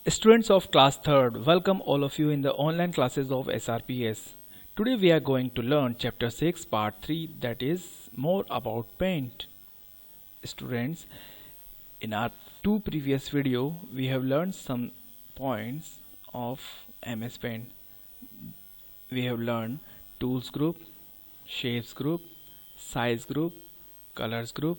Students of class 3rd, welcome all of you in the online classes of SRPS. Today we are going to learn chapter 6 part 3, that is more about paint. Students, in our two previous video we have learned some points of MS Paint. We have learned tools group, shapes group, size group, colors group,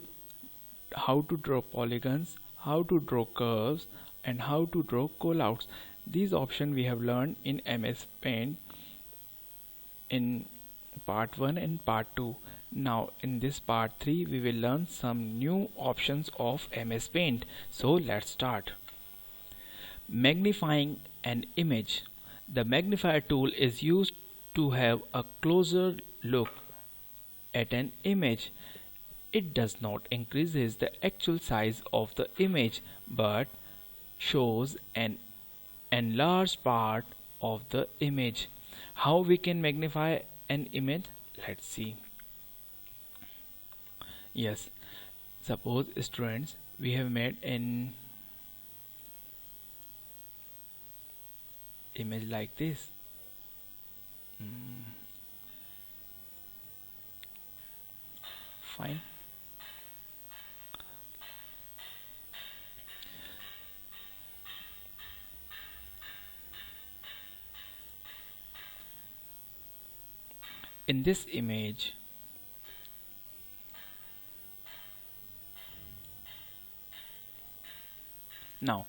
how to draw polygons, how to draw curves, and how to draw callouts. These options we have learned in MS Paint in part 1 and part 2. Now in this part 3 we will learn some new options of MS Paint. So let's start. Magnifying an image. The magnifier tool is used to have a closer look at an image. It does not increases the actual size of the image but shows an enlarged part of the image. How we can magnify an image? Let's see. Yes, suppose students, we have made an image like this. Fine. In this image, now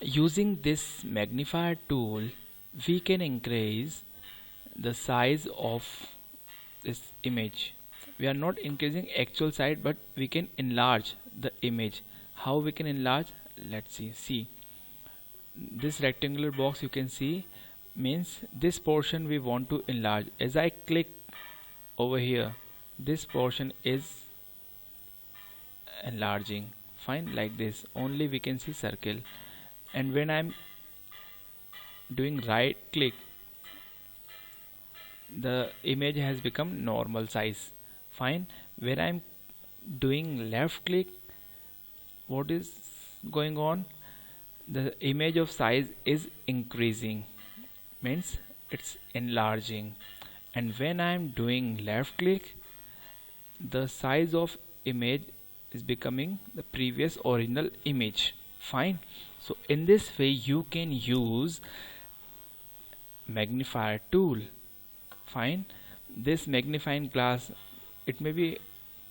using this magnifier tool we can increase the size of this image. We are not increasing actual size but we can enlarge the image. How we can enlarge? Let's see this rectangular box you can see means this portion we want to enlarge. As I click over here, this portion is enlarging. Fine, like this only we can see circle, and when I'm doing right click, the image has become normal size. Fine, when I'm doing left click, what is going on? The image of size is increasing, means it's enlarging. And when I'm doing left click, the size of image is becoming the previous original image. Fine, so in this way you can use magnifier tool. Fine, this magnifying glass, it may be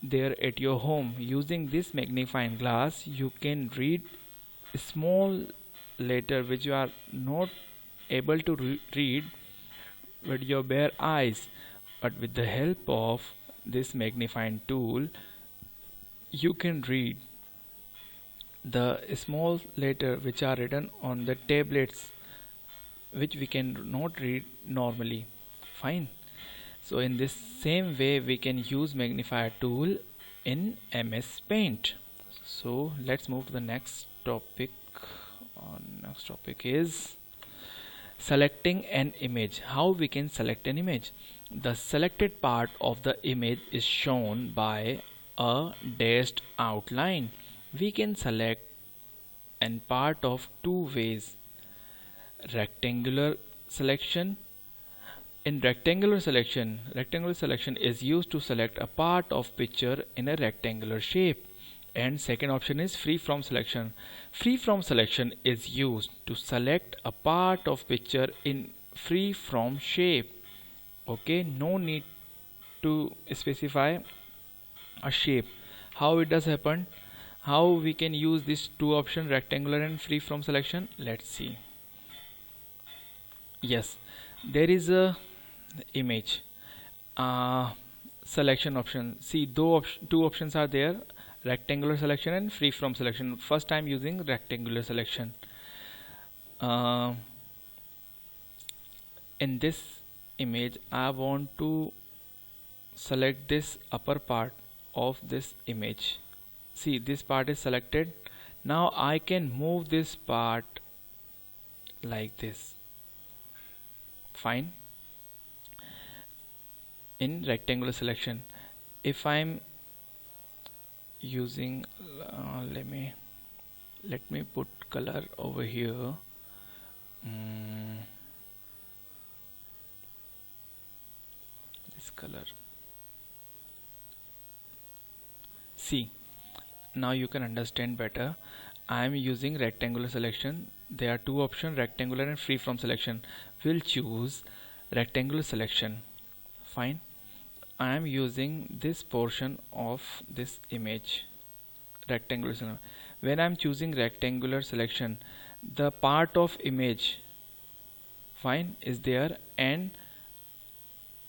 there at your home. Using this magnifying glass you can read small letter which you are not able to read with your bare eyes, but with the help of this magnifying tool you can read the small letter which are written on the tablets which we can not read normally. Fine, so in this same way we can use magnifier tool in MS Paint. So let's move to the next topic. Next topic is selecting an image. How we can select an image? The selected part of the image is shown by a dashed outline. We can select an part of two ways. Rectangular selection. In rectangular selection is used to select a part of picture in a rectangular shape. And second option is freeform selection. Freeform selection is used to select a part of picture in freeform shape. Okay, no need to specify a shape. How it does happen? How we can use these two options, rectangular and freeform selection? Let's see. Yes, there is a image selection option. See, two options are there, rectangular selection and freeform selection. First I'm using rectangular selection. In this image I want to select this upper part of this image. See, this part is selected. Now I can move this part like this. Fine, in rectangular selection. If I'm using let me put color over here. mm, this color. See, now you can understand better. I am using rectangular selection. There are two options, rectangular and freeform selection. We'll choose rectangular selection. Fine. I am using this portion of this image, rectangular selection. When I am choosing rectangular selection, the part of image, fine, is there, and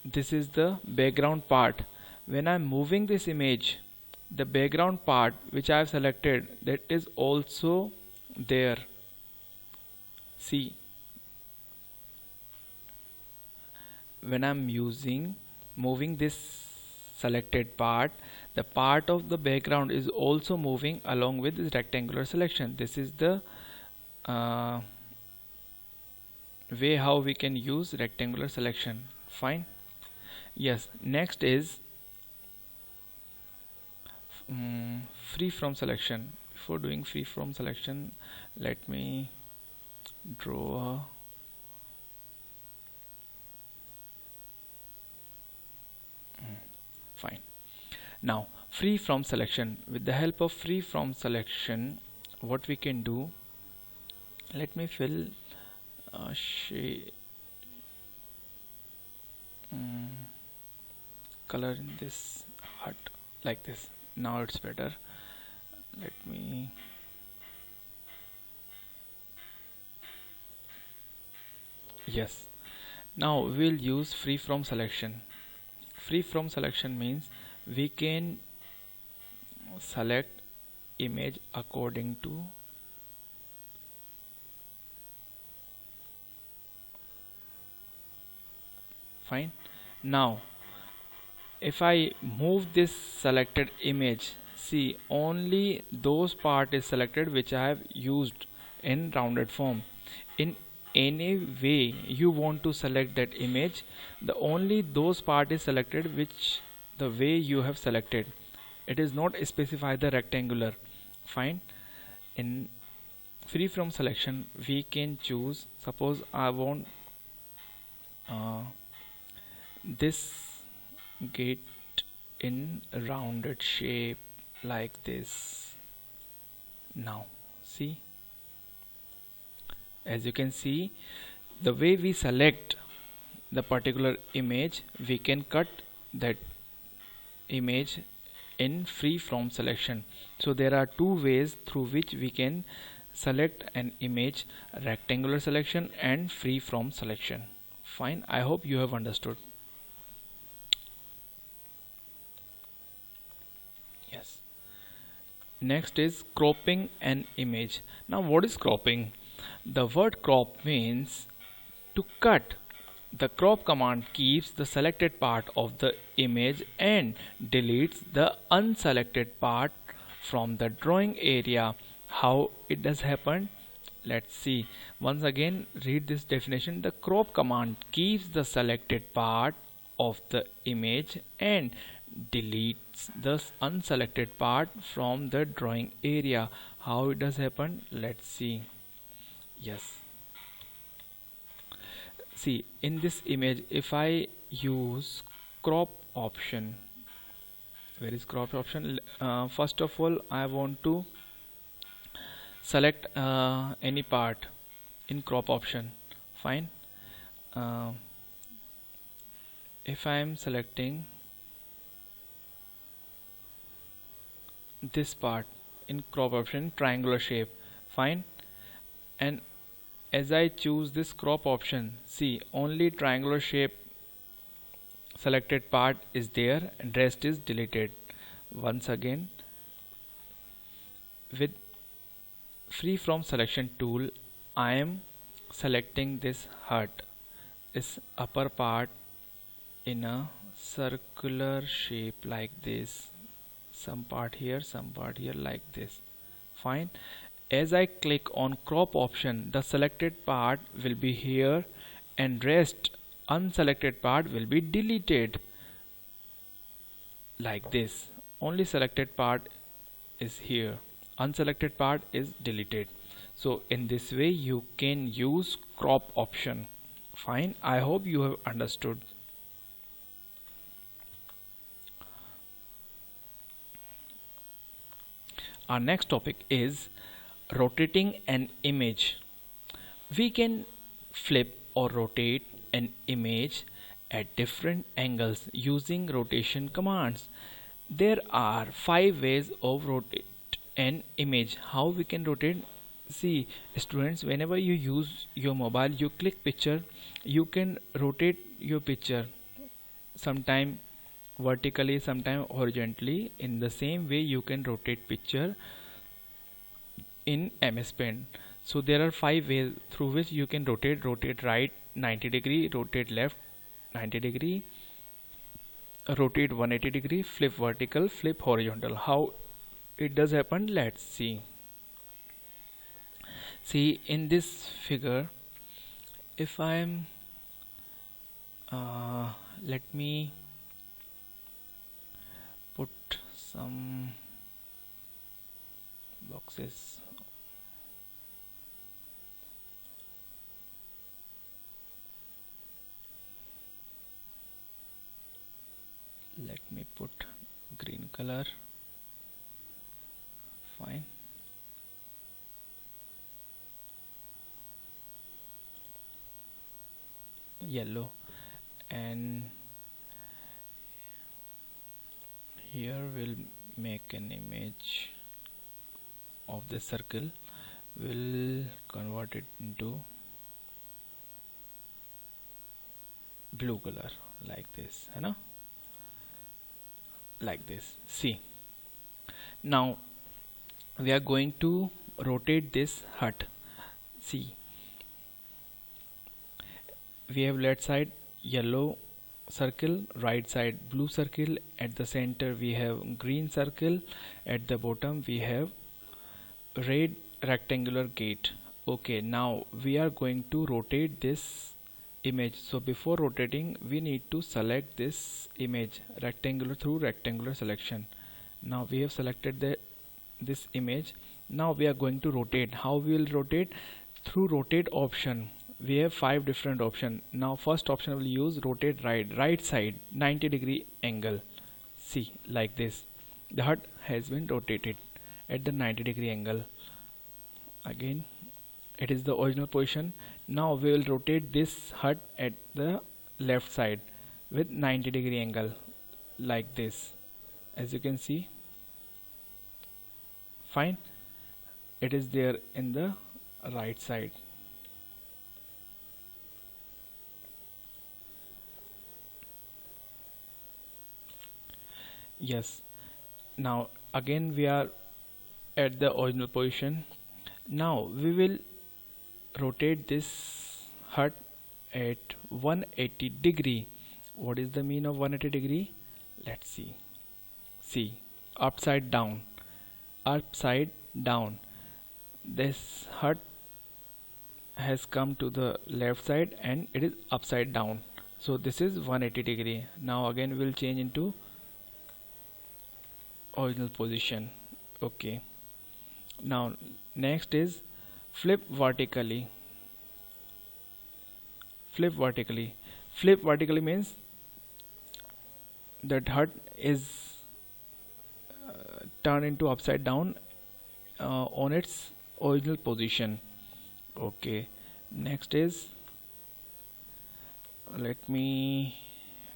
this is the background part. When I am moving this image, the background part which I have selected, that is also there. See, when I'm moving this selected part, the part of the background is also moving along with this rectangular selection. This is the way how we can use rectangular selection. Fine. Yes, next is free from selection. Before doing free from selection, let me draw a fine. Now free from selection, with the help of free from selection, what we can do, let me fill shade color in this hut like this. Now it's better. Let me yes, now we'll use free from selection. Free from selection means we can select image according to fine. Now if I move this selected image, see, only those part is selected which I have used in rounded form. In any way you want to select that image, the only those part is selected which the way you have selected. It is not specify the rectangular. Fine. In free from selection we can choose, suppose I want this gate in rounded shape like this. Now see, as you can see, the way we select the particular image, we can cut that image in free from selection. So there are two ways through which we can select an image, rectangular selection and free from selection. Fine, I hope you have understood. Yes. Next is cropping an image. Now what is cropping? The word crop means to cut. The crop command keeps the selected part of the image and deletes the unselected part from the drawing area. How it does happen? Let's see. Once again, read this definition. The crop command keeps the selected part of the image and deletes the unselected part from the drawing area. How it does happen? Let's see. Yes. See, in this image, if I use crop option, where is crop option? First of all, I want to select any part in crop option. Fine. If I am selecting this part in crop option, triangular shape, fine, and as I choose this crop option, see, only triangular shape selected part is there and rest is deleted. Once again, with free from selection tool, I am selecting this hut, this upper part in a circular shape like this, some part here like this. Fine. As I click on crop option, the selected part will be here and rest unselected part will be deleted like this. Only selected part is here, unselected part is deleted. So in this way you can use crop option. Fine, I hope you have understood. Our next topic is rotating an image. We can flip or rotate an image at different angles using rotation commands. There are 5 ways of rotate an image. How we can rotate? See, students, whenever you use your mobile, you click picture, you can rotate your picture sometime vertically, sometime horizontally. In the same way you can rotate picture in MS Paint. So there are 5 ways through which you can rotate. Rotate right 90 degree, rotate left 90 degree, rotate 180 degree, flip vertical, flip horizontal. How it does happen, let's see. See, in this figure, if I am let me put some boxes. Let me put green color. Fine. Yellow, and here we'll make an image of the circle. We'll convert it into blue color like this, है ना? Like this. See, now we are going to rotate this hut. See, we have left side yellow circle, right side blue circle, at the center we have green circle, at the bottom we have red rectangular gate. Okay, now we are going to rotate this image. So before rotating we need to select this image rectangular through rectangular selection. Now we have selected this image. Now we are going to rotate. How we will rotate? Through rotate option. We have 5 different options. Now first option will use rotate right side 90 degree angle. See, like this, the hut has been rotated at the 90 degree angle. Again, it is the original position. Now we will rotate this hut at the left side with 90 degree angle, like this, as you can see. Fine, it is there in the right side. Yes, now again we are at the original position. Now we will rotate this hut at 180 degree. What is the mean of 180 degree? Let's see. See, upside down, upside down. This hut has come to the left side and it is upside down. So this is 180 degree. Now again we will change into original position. Okay, now next is flip vertically. Flip vertically. Flip vertically means that hut is turned into upside down on its original position. Okay, next is, let me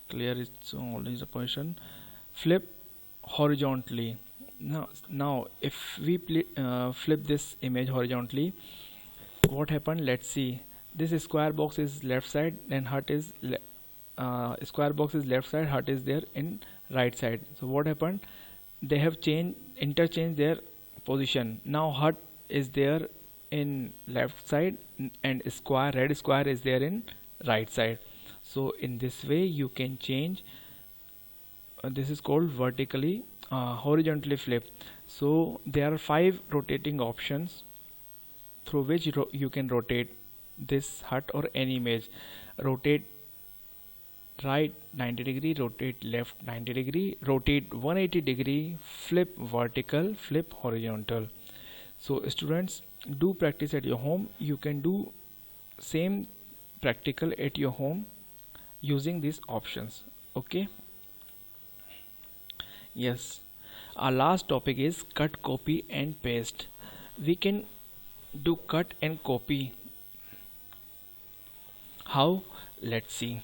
clear its original position. Flip horizontally. Now if we flip this image horizontally, what happened? Let's see. This square box is left side and hut is square box is left side, hut is there in right side. So what happened? They have interchanged their position. Now hut is there in left side and red square is there in right side. So in this way you can change. This is called vertically horizontally flip. So there are 5 rotating options through which you can rotate this hut or any image. Rotate right 90 degree, rotate left 90 degree, rotate 180 degree, flip vertical, flip horizontal. So students, do practice at your home. You can do same practical at your home using these options. Okay. Yes, our last topic is cut, copy and paste. We can do cut and copy. How? Let's see.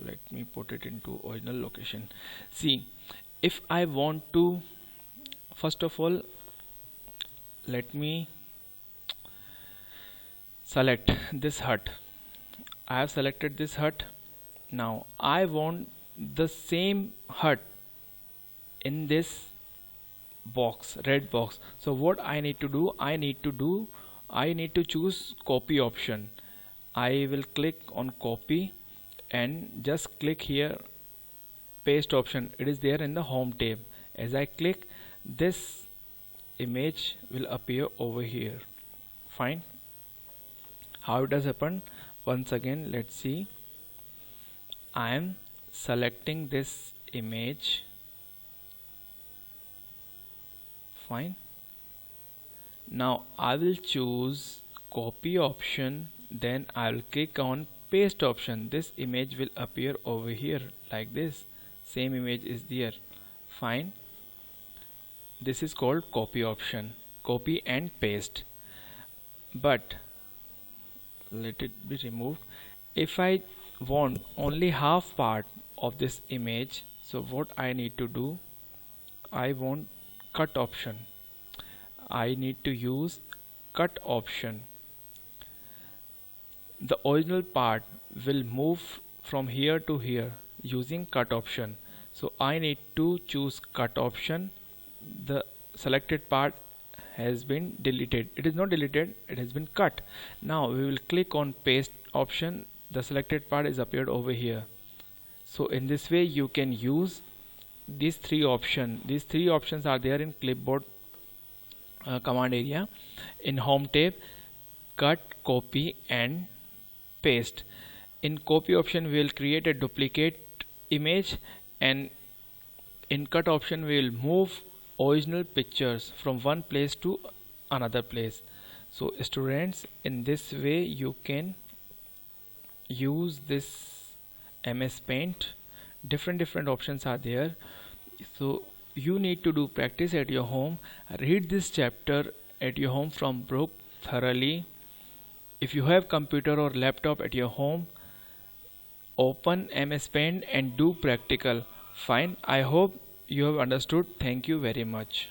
Let me put it into original location. See, if I want to, first of all, let me select this hut. I have selected this hut. Now I want the same hut in this box, red box. So what I need to do, I need to choose copy option. I will click on copy and just click here paste option. It is there in the home tab. As I click, this image will appear over here. Fine. How it does happen? Once again, let's see. I am selecting this image. Fine. Now I will choose copy option, then I will click on paste option. This image will appear over here like this. Same image is there. Fine. This is called copy option, copy and paste. But let it be removed. If I want only half part of this image, so what I need to do, I want cut option. I need to use cut option. The original part will move from here to here using cut option. So I need to choose cut option. The selected part has been deleted. It is not deleted, it has been cut. Now we will click on paste option. The selected part is appeared over here. So in this way you can use these three options. These three options are there in clipboard command area. In home tab, cut, copy and paste. In copy option we will create a duplicate image, and in cut option we will move original pictures from one place to another place. So students, in this way you can use this MS Paint. Different options are there. So you need to do practice at your home. Read this chapter at your home from book thoroughly. If you have computer or laptop at your home, open MS Paint and do practical. Fine. I hope you have understood. Thank you very much.